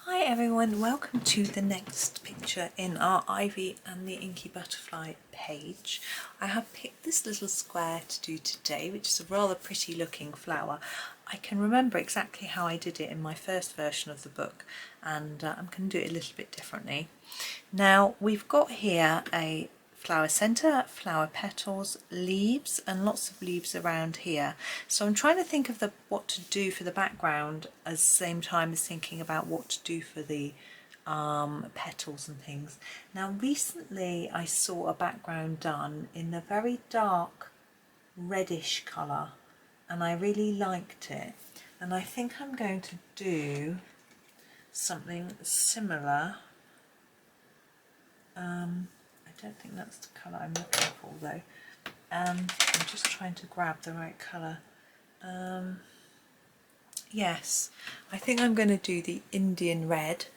Hi everyone, welcome to the next picture in our Ivy and the Inky Butterfly page. I have picked this little square to do today, which is a rather pretty looking flower. I can remember exactly how I did it in my first version of the book, and I'm going to do it a little bit differently. Now we've got here a flower centre, flower petals, leaves, and lots of leaves around here. So I'm trying to think of what to do for the background at the same time as thinking about what to do for the petals and things. Now recently I saw a background done in a very dark reddish colour and I really liked it, and I think I'm going to do something similar. I don't think that's the colour I'm looking for though. I'm just trying to grab the right colour. Yes, I think I'm going to do the Indian red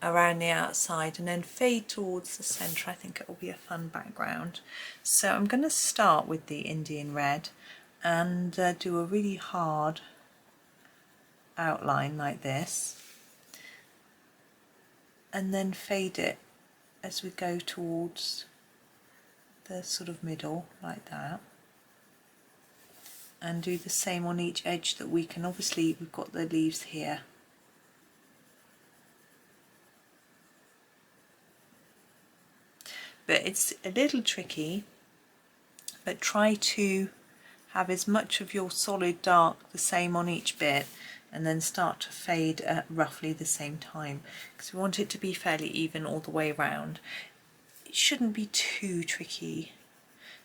around the outside and then fade towards the centre. I think it will be a fun background. So I'm going to start with the Indian red and do a really hard outline like this, and then fade it as we go towards the sort of middle like that, and do the same on each edge that we can. Obviously we've got the leaves here, but it's a little tricky, but try to have as much of your solid dark the same on each bit and then start to fade at roughly the same time, because we want it to be fairly even all the way around. It shouldn't be too tricky.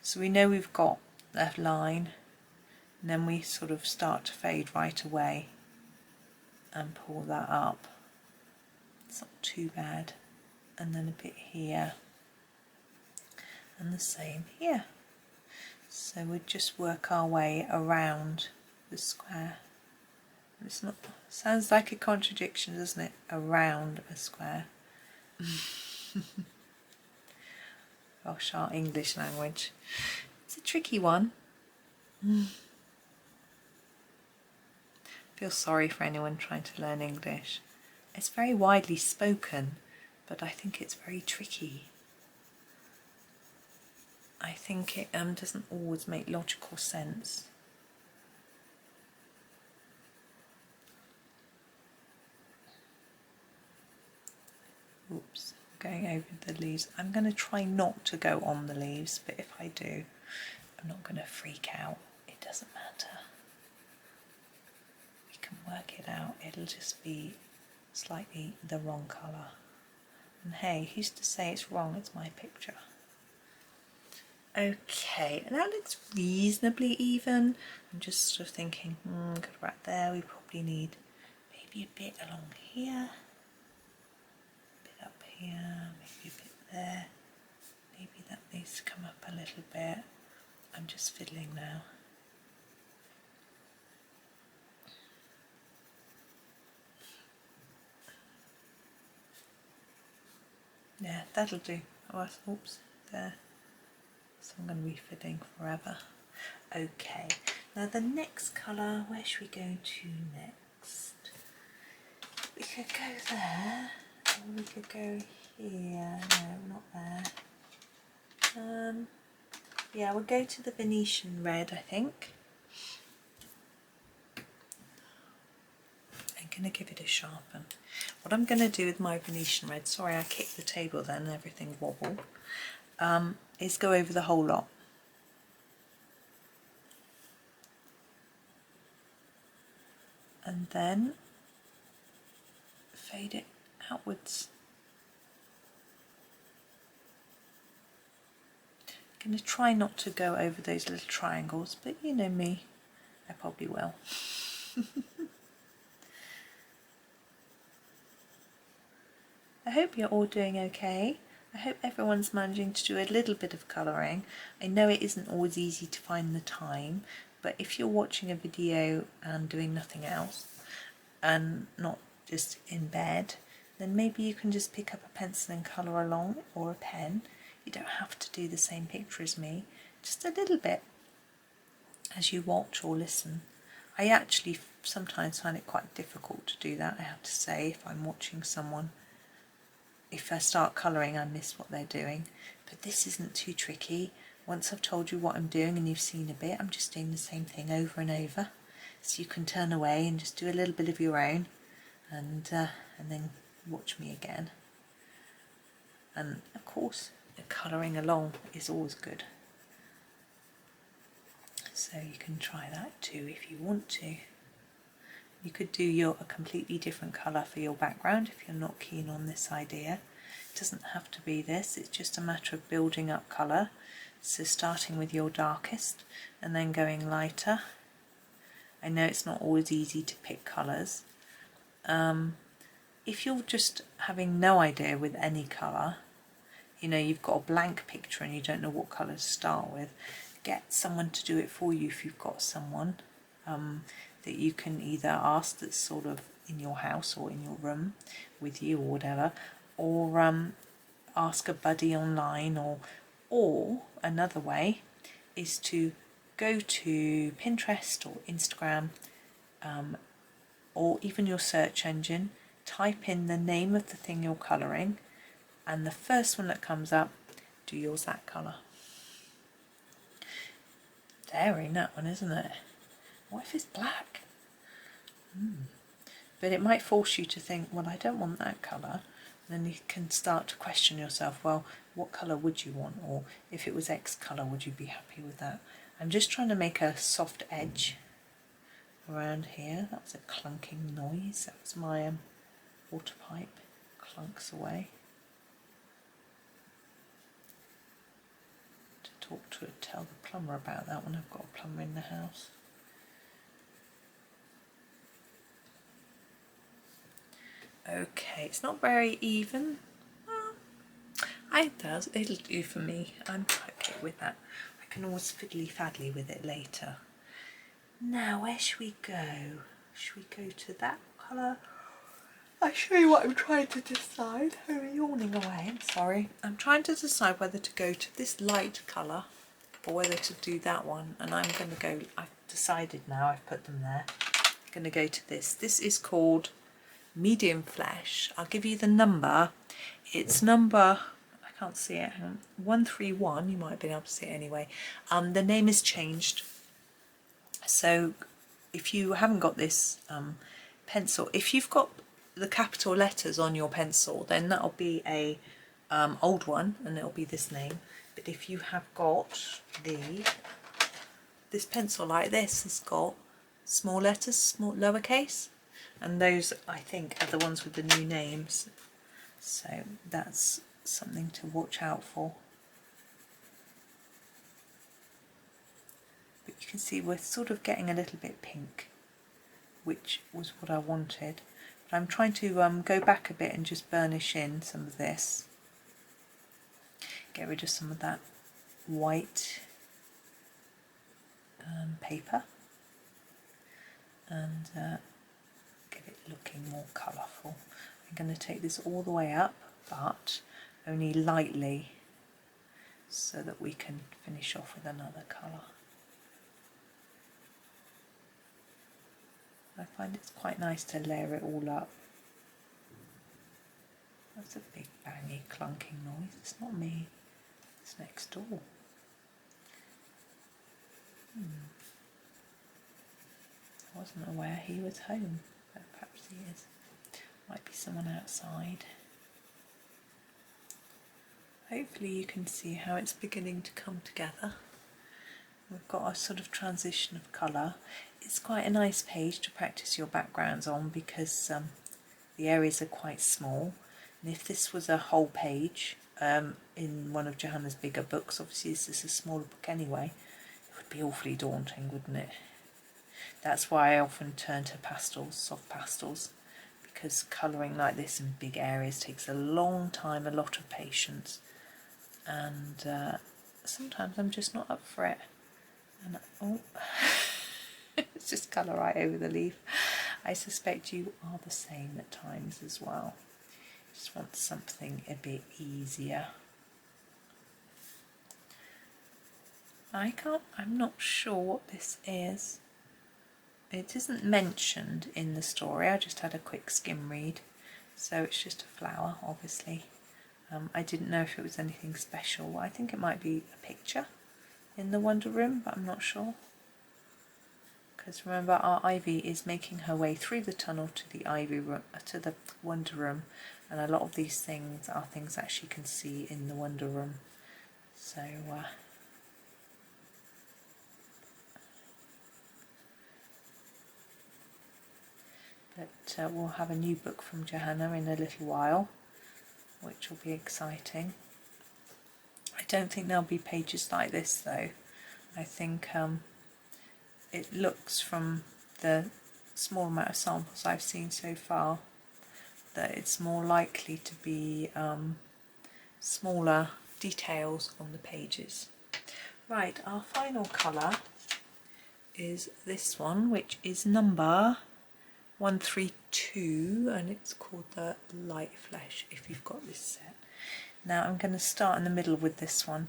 So we know we've got that line, and then we sort of start to fade right away and pull that up. It's not too bad. And then a bit here and the same here. So we just work our way around the square. It's not, sounds like a contradiction, doesn't it? Around a square. Gosh, our English language. It's a tricky one. Feel sorry for anyone trying to learn English. It's very widely spoken, but I think it's very tricky. I think it doesn't always make logical sense. Oops, going over the leaves. I'm going to try not to go on the leaves, but if I do, I'm not going to freak out. It doesn't matter. We can work it out. It'll just be slightly the wrong colour. And hey, who's to say it's wrong? It's my picture. Okay, and that looks reasonably even. I'm just sort of thinking, good, right there, we probably need maybe a bit along here, a bit up here, maybe a bit there. Maybe that needs to come up a little bit. I'm just fiddling now. Yeah, that'll do. Oh, oops, there. So I'm going to be fiddling forever. Okay, now the next colour, where should we go to next? We could go there, or we could go here. No, not there. Yeah, we'll go to the Venetian red, I think. I'm going to give it a sharpen. What I'm going to do with my Venetian red, sorry I kicked the table then and everything wobbled, is go over the whole lot. And then fade it outwards. I'm going to try not to go over those little triangles, but you know me, I probably will. I hope you're all doing okay. I hope everyone's managing to do a little bit of colouring. I know it isn't always easy to find the time, but if you're watching a video and doing nothing else and not just in bed, then maybe you can just pick up a pencil and colour along, or a pen. You don't have to do the same picture as me, just a little bit as you watch or listen. I actually sometimes find it quite difficult to do that, I have to say, if I'm watching someone. If I start colouring, I miss what they're doing. But this isn't too tricky. Once I've told you what I'm doing and you've seen a bit, I'm just doing the same thing over and over. So you can turn away and just do a little bit of your own, and then watch me again. And of course, colouring along is always good. So you can try that too if you want to. You could do a completely different colour for your background if you're not keen on this idea. It doesn't have to be this, it's just a matter of building up colour. So starting with your darkest and then going lighter. I know it's not always easy to pick colours. If you're just having no idea with any colour, you know, you've got a blank picture and you don't know what colour to start with, get someone to do it for you if you've got someone that you can either ask that's sort of in your house or in your room with you or whatever, or ask a buddy online, or another way is to go to Pinterest or Instagram or even your search engine, type in the name of the thing you're colouring, and the first one that comes up, do yours that colour. Daring, that one, isn't it? What if it's black? But it might force you to think, well, I don't want that colour. Then you can start to question yourself, well, what colour would you want? Or if it was X colour, would you be happy with that? I'm just trying to make a soft edge around here. That was a clunking noise. That was my water pipe. Clunks away. Tell the plumber about that one. I've got a plumber in the house. Okay, it's not very even. It'll do for me. I'm okay with that. I can always fiddly-faddly with it later. Now, where should we go? Should we go to that colour? I'll show you what I'm trying to decide. I'm yawning away, I'm sorry. I'm trying to decide whether to go to this light colour or whether to do that one. And I'm going to go, I've decided now, I've put them there. I'm going to go to this. This is called Medium Flesh. I'll give you the number. It's number, I can't see it, 131. You might have been able to see it anyway. The name is changed. So if you haven't got this pencil, if you've got the capital letters on your pencil, then that'll be a old one and it'll be this name. But if you have got this pencil like this, it's got small letters, small lowercase, and those I think are the ones with the new names. So that's something to watch out for. But you can see we're sort of getting a little bit pink, which was what I wanted. But I'm trying to go back a bit and just burnish in some of this. Get rid of some of that white paper and get it looking more colourful. I'm going to take this all the way up, but only lightly, so that we can finish off with another colour. I find it's quite nice to layer it all up. That's a big bangy clunking noise. It's not me, it's next door. I wasn't aware he was home, but perhaps he is. Might be someone outside. Hopefully you can see how it's beginning to come together. We've got a sort of transition of colour. It's quite a nice page to practice your backgrounds on because the areas are quite small. And if this was a whole page in one of Johanna's bigger books, obviously this is a smaller book anyway, it would be awfully daunting, wouldn't it? That's why I often turn to pastels, soft pastels, because colouring like this in big areas takes a long time, a lot of patience, and sometimes I'm just not up for it. And oh, it's just colour right over the leaf. I suspect you are the same at times as well. Just want something a bit easier. I'm not sure what this is. it isn't mentioned in the story, I just had a quick skim read, so it's just a flower obviously. I didn't know if it was anything special. I think it might be a picture in the Wonder Room, but I'm not sure. Because remember, our Ivy is making her way through the tunnel to the Ivy room, to the Wonder Room, and a lot of these things are things that she can see in the Wonder Room. So but we'll have a new book from Johanna in a little while, which will be exciting. I don't think there'll be pages like this though. I think it looks from the small amount of samples I've seen so far that it's more likely to be smaller details on the pages. Right, our final colour is this one, which is number 132, and it's called the Light Flesh if you've got this set. Now I'm going to start in the middle with this one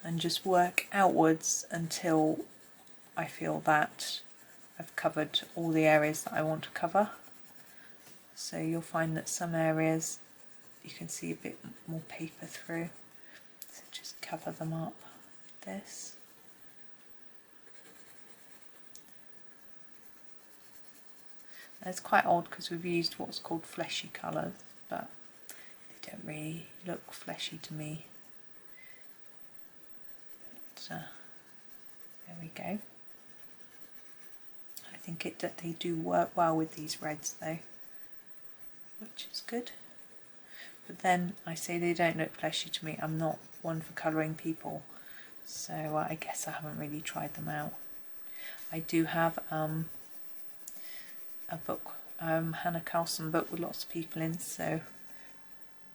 and just work outwards until I feel that I've covered all the areas that I want to cover. So you'll find that some areas you can see a bit more paper through, so just cover them up like this. And it's quite odd because we've used what's called fleshy colours, but they don't really look fleshy to me. But, there we go. I think they do work well with these reds though, which is good. But then I say they don't look fleshy to me. I'm not one for colouring people, so I guess I haven't really tried them out. I do have a book, Hannah Carlson book with lots of people in, so,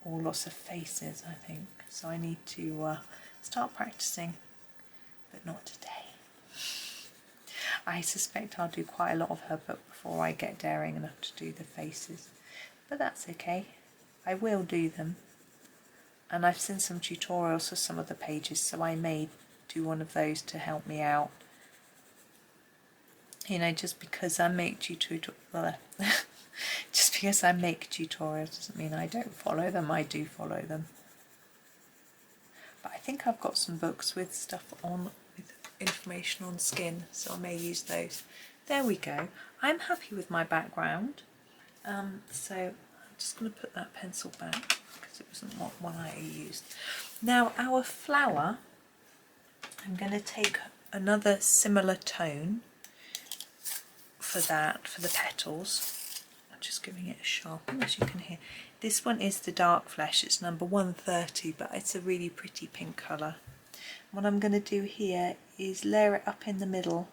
or lots of faces I think, so I need to start practicing, but not today. I suspect I'll do quite a lot of her book before I get daring enough to do the faces, but that's okay, I will do them. And I've seen some tutorials for some of the pages, so I may do one of those to help me out. You know, just because I make tutorials doesn't mean I don't follow them. I do follow them. But I think I've got some books with stuff on, with information on skin, so I may use those. There we go. I'm happy with my background. So I'm just going to put that pencil back because it wasn't one I used. Now our flower, I'm going to take another similar tone for that, for the petals. I'm just giving it a sharpen, as you can hear. This one is the Dark Flesh, it's number 130, but it's a really pretty pink colour. What I'm going to do here is layer it up in the middle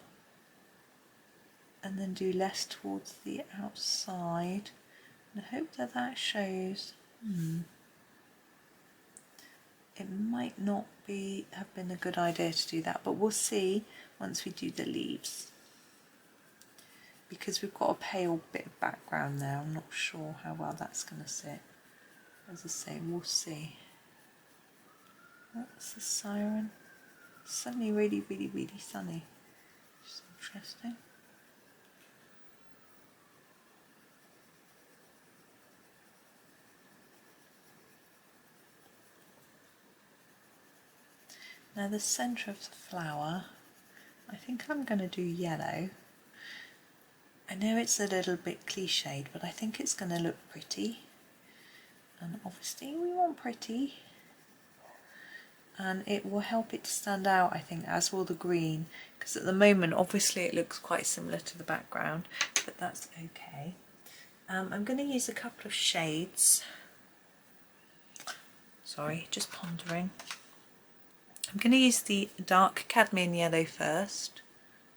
and then do less towards the outside, and I hope that that shows. It might not have been a good idea to do that, but we'll see once we do the leaves. Because we've got a pale bit of background there, I'm not sure how well that's going to sit. As I say, we'll see. That's the siren. It's suddenly really, really, really sunny. Which is interesting. Now the centre of the flower, I think I'm going to do yellow. I know it's a little bit cliched, but I think it's going to look pretty. And obviously we want pretty. And it will help it to stand out, I think, as will the green. Because at the moment, obviously it looks quite similar to the background, but that's okay. I'm going to use a couple of shades. Sorry, just pondering. I'm going to use the dark cadmium yellow first.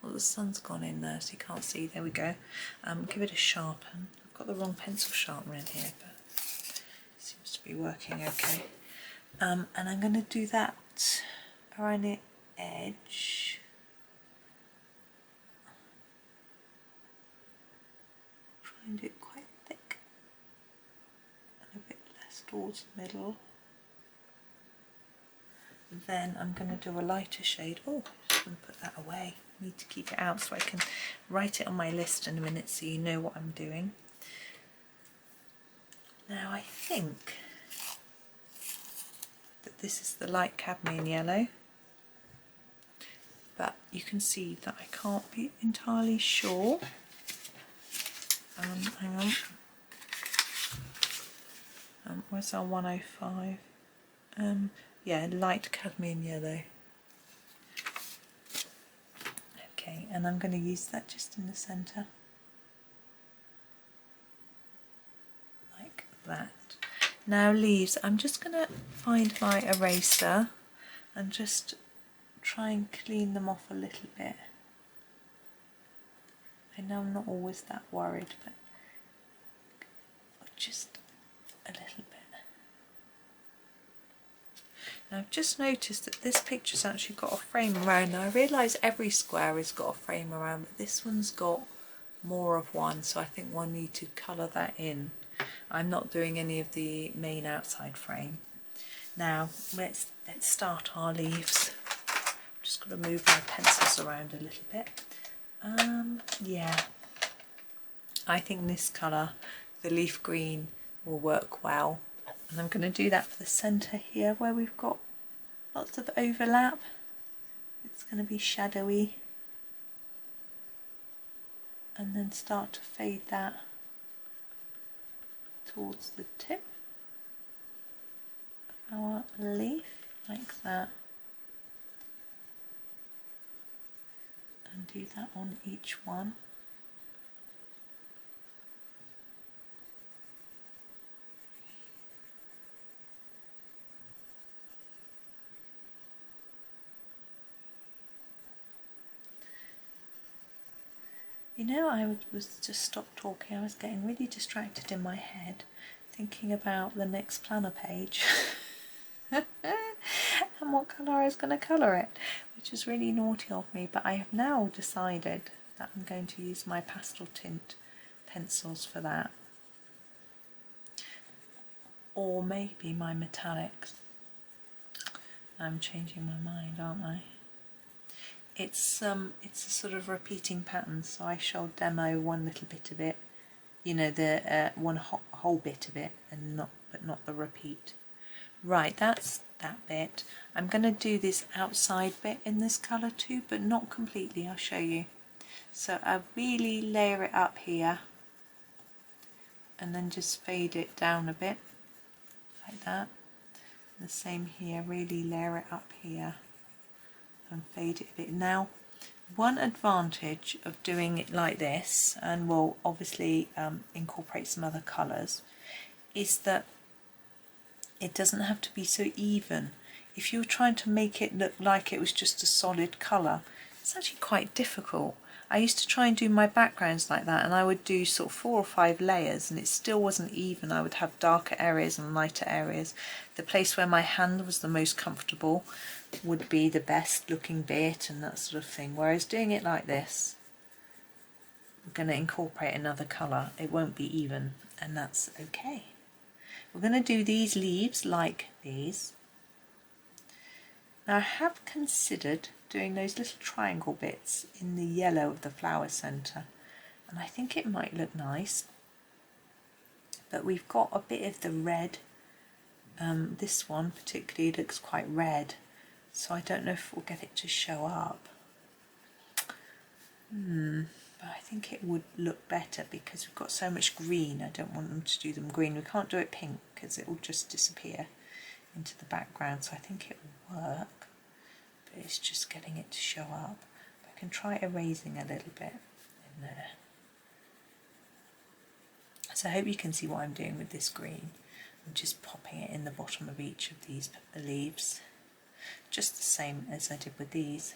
Well, the sun's gone in there, so you can't see. There we go. Give it a sharpen. I've got the wrong pencil sharpener in here, but it seems to be working okay. And I'm going to do that around the edge. Try and do it quite thick and a bit less towards the middle. Then I'm going to do a lighter shade. Oh, I'm just going to put that away. need to keep it out so I can write it on my list in a minute so you know what I'm doing. Now I think that this is the light cadmium yellow, but you can see that I can't be entirely sure. Hang on. Where's our 105? Yeah, light cadmium yellow. Okay, and I'm going to use that just in the centre. Like that. Now leaves, I'm just going to find my eraser and just try and clean them off a little bit. I know I'm not always that worried, but just a little bit. Now I've just noticed that this picture's actually got a frame around. Now I realise every square has got a frame around, but this one's got more of one, so I think we'll need to colour that in. I'm not doing any of the main outside frame. Now let's start our leaves. Just got to move my pencils around a little bit. Yeah, I think this colour, the leaf green, will work well, and I'm going to do that for the centre here where we've got lots of overlap. It's going to be shadowy, and then start to fade that towards the tip of our leaf like that, and do that on each one. You know, I was just stopped talking. I was getting really distracted in my head, thinking about the next planner page and what colour I was going to colour it, which is really naughty of me. But I have now decided that I'm going to use my pastel tint pencils for that, or maybe my metallics. I'm changing my mind, aren't I? It's a sort of repeating pattern, so I shall demo one little bit of it, you know, the one whole bit of it, and not the repeat. Right, that's that bit. I'm going to do this outside bit in this colour too, but not completely. I'll show you. So I really layer it up here, and then just fade it down a bit, like that. The same here. Really layer it up here and fade it a bit. Now, one advantage of doing it like this, and we'll obviously incorporate some other colours, is that it doesn't have to be so even. If you're trying to make it look like it was just a solid colour, it's actually quite difficult. I used to try and do my backgrounds like that, and I would do sort of 4 or 5 layers, and it still wasn't even. I would have darker areas and lighter areas. The place where my hand was the most comfortable would be the best looking bit and that sort of thing. Whereas doing it like this, we're going to incorporate another colour. It won't be even, and that's okay. We're going to do these leaves like these. Now I have considered doing those little triangle bits in the yellow of the flower centre, and I think it might look nice, but we've got a bit of the red. This one particularly looks quite red, so I don't know if we'll get it to show up. But I think it would look better because we've got so much green. I don't want them to do them green. We can't do it pink because it will just disappear into the background, so I think it will work. But it's just getting it to show up. I can try erasing a little bit in there. So I hope you can see what I'm doing with this green. I'm just popping it in the bottom of each of these leaves, just the same as I did with these.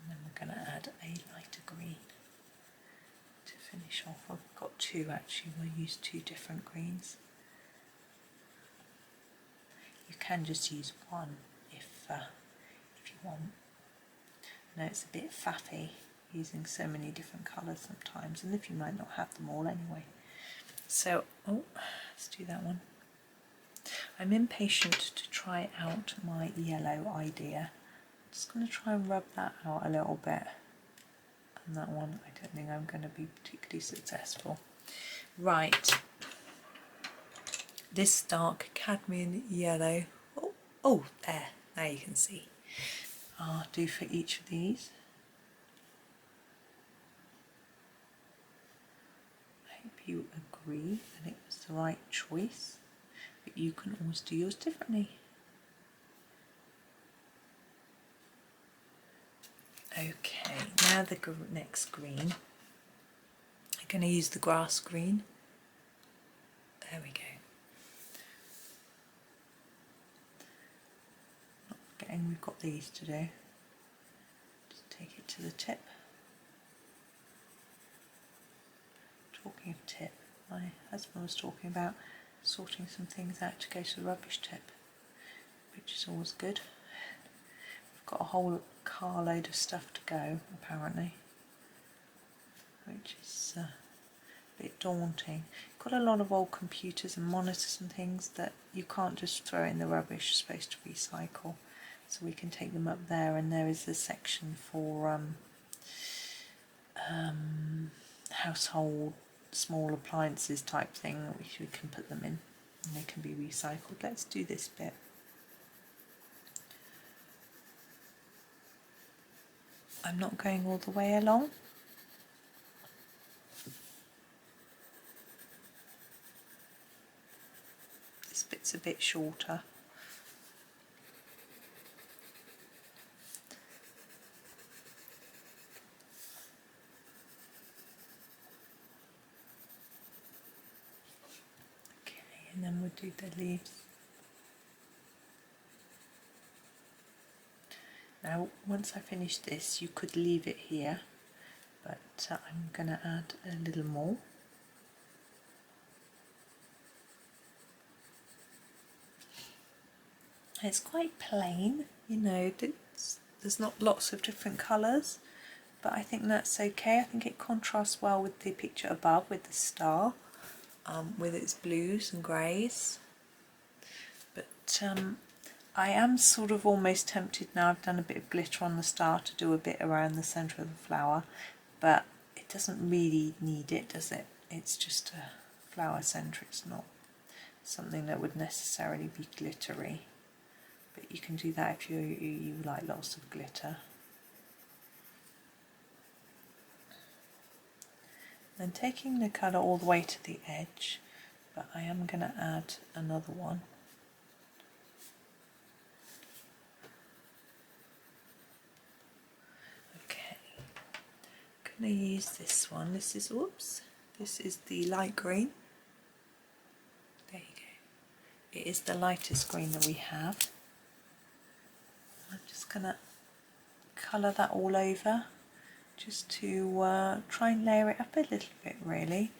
And then we're going to add a lighter green to finish off. I've got 2 actually, we'll use 2 different greens. You can just use one if you want. I know it's a bit faffy using so many different colours sometimes, and if you might not have them all anyway. So, let's do that one. I'm impatient to try out my yellow idea. Just going to try and rub that out a little bit. And that one, I don't think I'm going to be particularly successful. Right. This dark cadmium yellow. Oh, there. Now you can see. I'll do for each of these. I hope you agree that it was the right choice, but you can always do yours differently. Okay, now the next green. I'm going to use the grass green. There we go. Not forgetting we've got these to do. Just take it to the tip. Talking of tip, my husband was talking about sorting some things out to go to the rubbish tip, which is always good. We've got a whole carload of stuff to go, apparently, which is a bit daunting. Got a lot of old computers and monitors and things that you can't just throw in the rubbish, you're supposed to recycle, so we can take them up there, and there is a section for household small appliances type thing, which we can put them in and they can be recycled. Let's do this bit. I'm not going all the way along. This bit's a bit shorter. Okay, and then we'll do the leaves. Now, once I finish this, you could leave it here, but I'm going to add a little more. It's quite plain, you know, there's not lots of different colours, but I think that's okay. I think it contrasts well with the picture above, with the star, with its blues and greys. But I am sort of almost tempted now. I've done a bit of glitter on the star to do a bit around the centre of the flower, but it doesn't really need it, does it? It's just a flower centre, it's not something that would necessarily be glittery. But you can do that if you like lots of glitter. Then taking the colour all the way to the edge, but I am going to add another one. I'm going to use this one. This is, whoops, this is the light green. There you go. It is the lightest green that we have. I'm just going to colour that all over, just to try and layer it up a little bit really,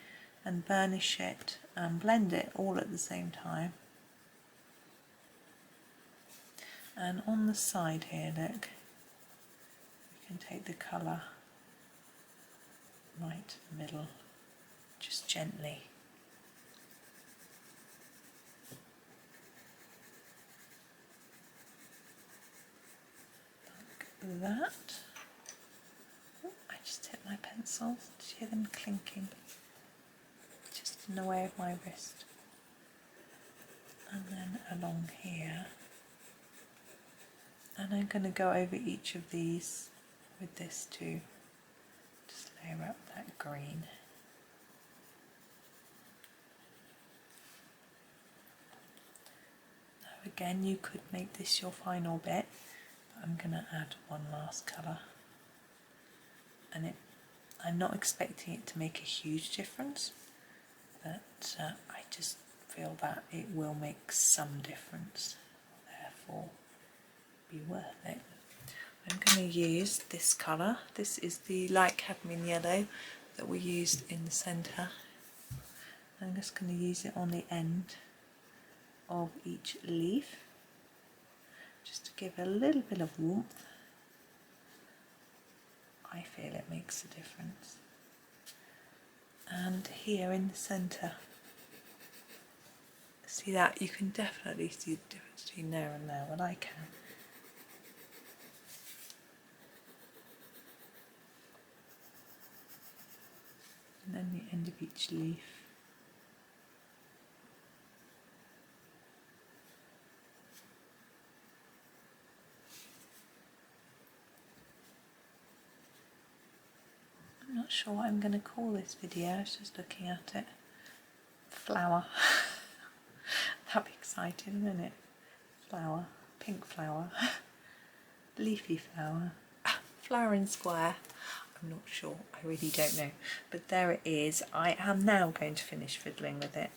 and burnish it and blend it all at the same time. And on the side here, look, we can take the colour right to the middle, just gently. Like that. Oh, I just hit my pencils. Did you hear them clinking? Just in the way of my wrist. And then along here. And I'm going to go over each of these with this too. Just layer up that green. Now again, you could make this your final bit, but I'm going to add one last colour. And I'm not expecting it to make a huge difference, but I just feel that it will make some difference, therefore be worth it. I'm going to use this colour. This is the light cadmium yellow that we used in the centre. I'm just going to use it on the end of each leaf, just to give a little bit of warmth. I feel it makes a difference. And here in the centre, see that? You can definitely see the difference between there and there, well I can. and then the end of each leaf. I'm not sure what I'm going to call this video, I was just looking at it. Flower. That'd be exciting, wouldn't it? Flower, pink flower, leafy flower, flower and square. I'm not sure, I really don't know. But there it is. I am now going to finish fiddling with it.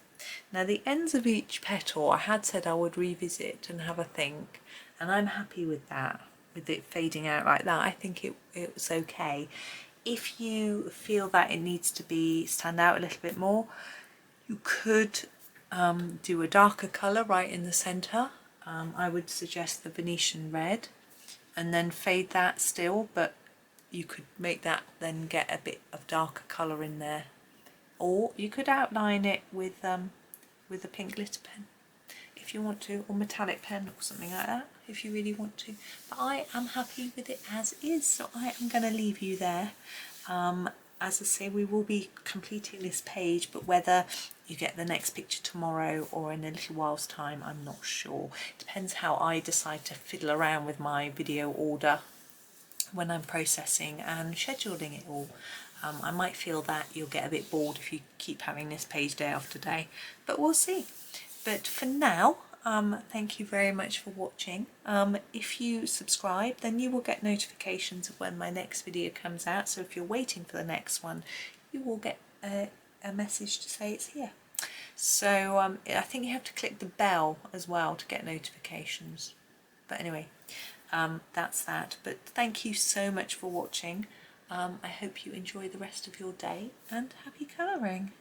Now the ends of each petal I had said I would revisit and have a think, and I'm happy with that, with it fading out like that. I think it was okay. If you feel that it needs to stand out a little bit more, you could do a darker colour right in the centre. I would suggest the Venetian red, and then fade that still, but you could make that then get a bit of darker colour in there. Or you could outline it with a pink glitter pen if you want to, or metallic pen or something like that if you really want to. But I am happy with it as is, so I am going to leave you there. As I say, we will be completing this page, but whether you get the next picture tomorrow or in a little while's time, I'm not sure. It depends how I decide to fiddle around with my video order when I'm processing and scheduling it all. I might feel that you'll get a bit bored if you keep having this page day after day, but we'll see. But for now, thank you very much for watching. If you subscribe, then you will get notifications of when my next video comes out, so if you're waiting for the next one, you will get a message to say it's here. So I think you have to click the bell as well to get notifications. But anyway, that's that. But thank you so much for watching. I hope you enjoy the rest of your day, and happy colouring.